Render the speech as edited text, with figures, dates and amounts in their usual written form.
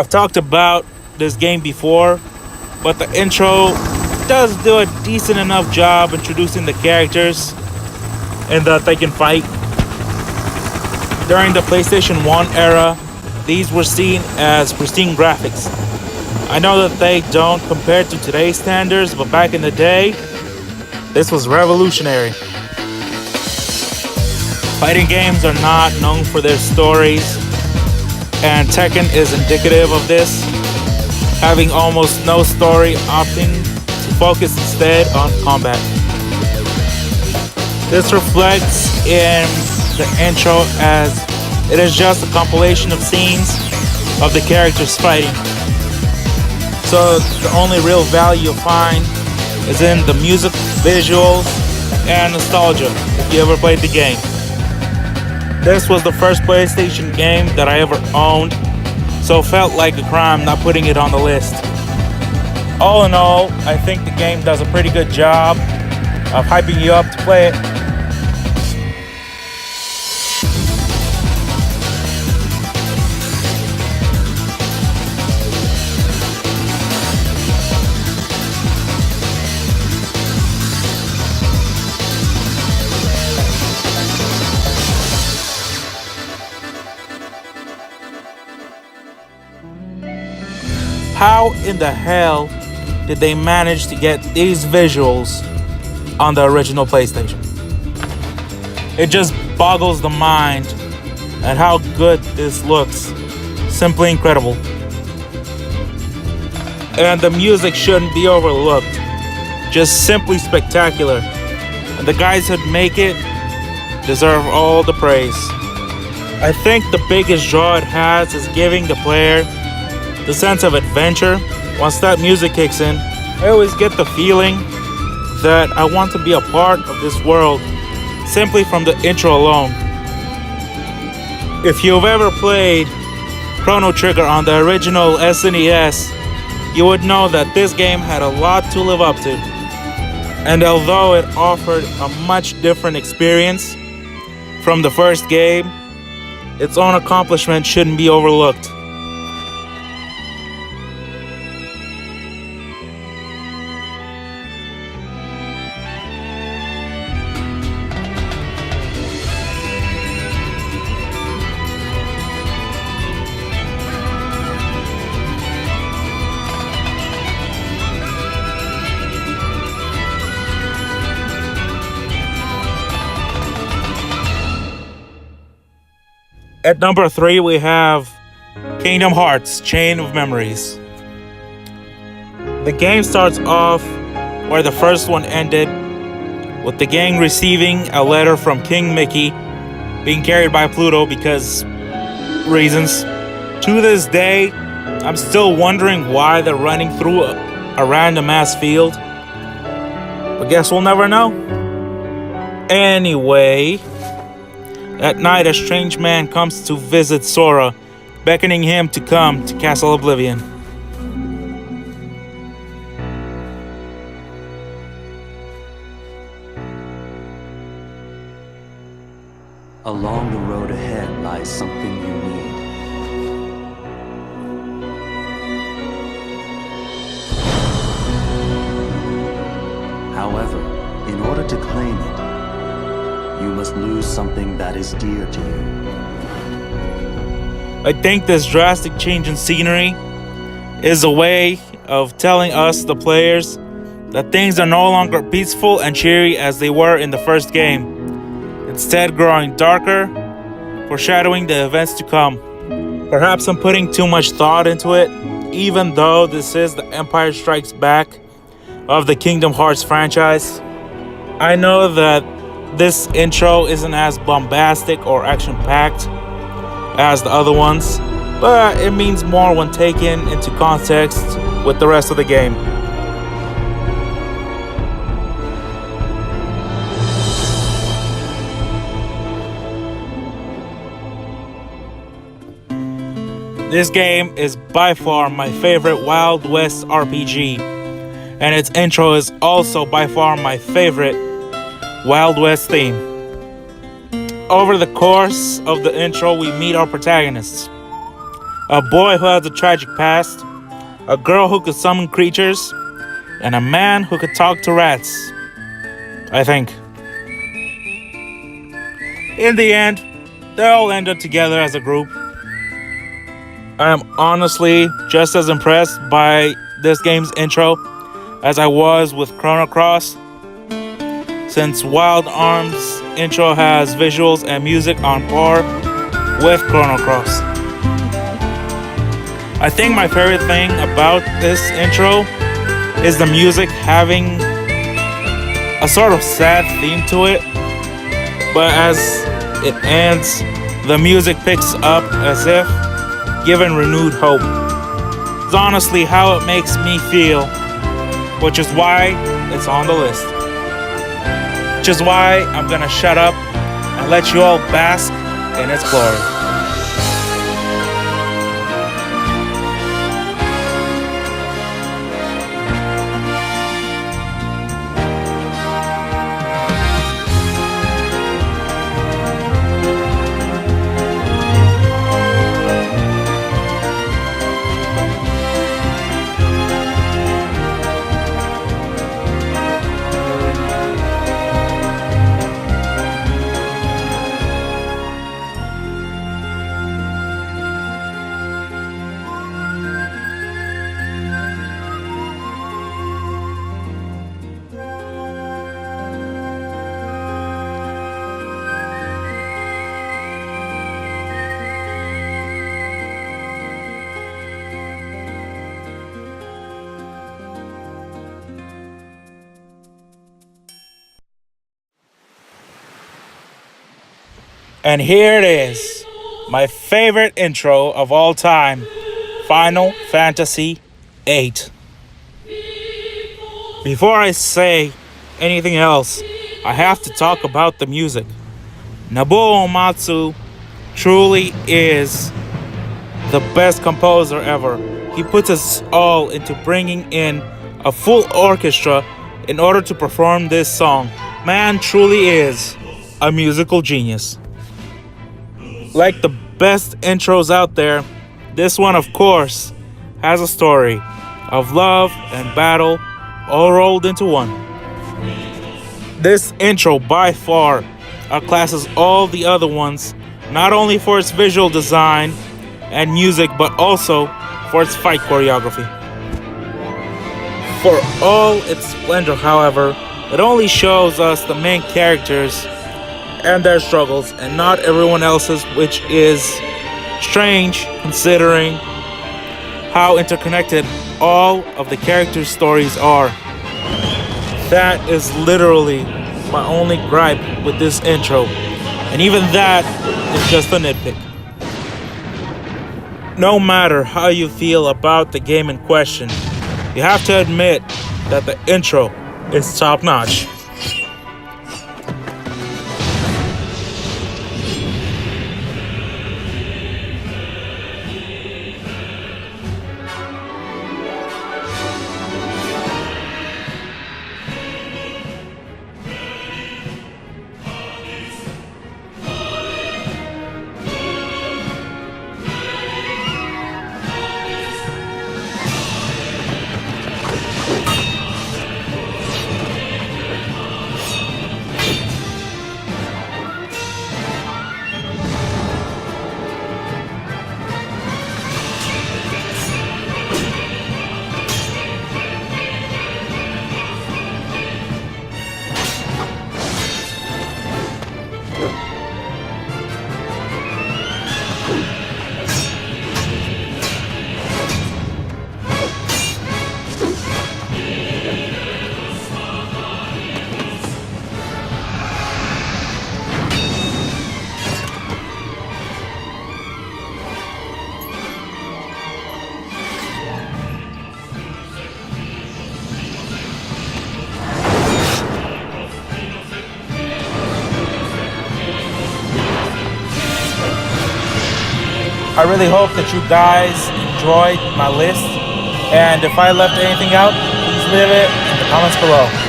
I've talked about this game before, but the intro does do a decent enough job introducing the characters and that they can fight. During the PlayStation 1 era, these were seen as pristine graphics. I know that they don't compare to today's standards, but back in the day, this was revolutionary. Fighting games are not known for their stories, and Tekken is indicative of this, having almost no story, opting to focus instead on combat. This reflects in the intro as it is just a compilation of scenes of the characters fighting. So the only real value you'll find is in the music, visuals, and nostalgia if you ever played the game. This was the first PlayStation game that I ever owned, so it felt like a crime not putting it on the list. All in all, I think the game does a pretty good job of hyping you up to play it. How in the hell did they manage to get these visuals on the original PlayStation? It just boggles the mind at how good this looks. Simply incredible. And the music shouldn't be overlooked. Just simply spectacular. And the guys who make it deserve all the praise. I think the biggest draw it has is giving the player the sense of adventure. Once that music kicks in, I always get the feeling that I want to be a part of this world simply from the intro alone. If you've ever played Chrono Trigger on the original SNES, you would know that this game had a lot to live up to. And although it offered a much different experience from the first game, its own accomplishment shouldn't be overlooked. At number 3, we have Kingdom Hearts: Chain of Memories. The game starts off where the first one ended, with the gang receiving a letter from King Mickey being carried by Pluto because reasons. To this day, I'm still wondering why they're running through a random ass field. But guess we'll never know. Anyway, at night, a strange man comes to visit Sora, beckoning him to come to Castle Oblivion. Along the road ahead lies something you need. However, in order to claim it, you must lose something that is dear to you. I think this drastic change in scenery is a way of telling us, the players, that things are no longer peaceful and cheery as they were in the first game, instead growing darker, foreshadowing the events to come. Perhaps I'm putting too much thought into it, even though this is the Empire Strikes Back of the Kingdom Hearts franchise. I know that this intro isn't as bombastic or action-packed as the other ones, but it means more when taken into context with the rest of the game. This game is by far my favorite Wild West RPG, and its intro is also by far my favorite Wild West theme. Over the course of the intro, we meet our protagonists, a boy who has a tragic past, a girl who could summon creatures, and a man who could talk to rats. I think. In the end, they all ended together as a group. I am honestly just as impressed by this game's intro as I was with Chrono Cross, since Wild Arms' intro has visuals and music on par with Chrono Cross. I think my favorite thing about this intro is the music having a sort of sad theme to it, but as it ends, the music picks up as if given renewed hope. It's honestly how it makes me feel, which is why it's on the list. Which is why I'm gonna shut up and let you all bask in its glory. And here it is, my favorite intro of all time, Final Fantasy VIII. Before I say anything else, I have to talk about the music. Nobuo Uematsu truly is the best composer ever. He puts us all into bringing in a full orchestra in order to perform this song. Man truly is a musical genius. Like the best intros out there, this one, of course, has a story of love and battle all rolled into one. This intro by far outclasses all the other ones, not only for its visual design and music, but also for its fight choreography. For all its splendor, however, it only shows us the main characters and their struggles, and not everyone else's, which is strange considering how interconnected all of the characters' stories are. That is literally my only gripe with this intro, and even that is just a nitpick. No matter how you feel about the game in question, you have to admit that the intro is top notch. I really hope that you guys enjoyed my list, and if I left anything out, please leave it in the comments below.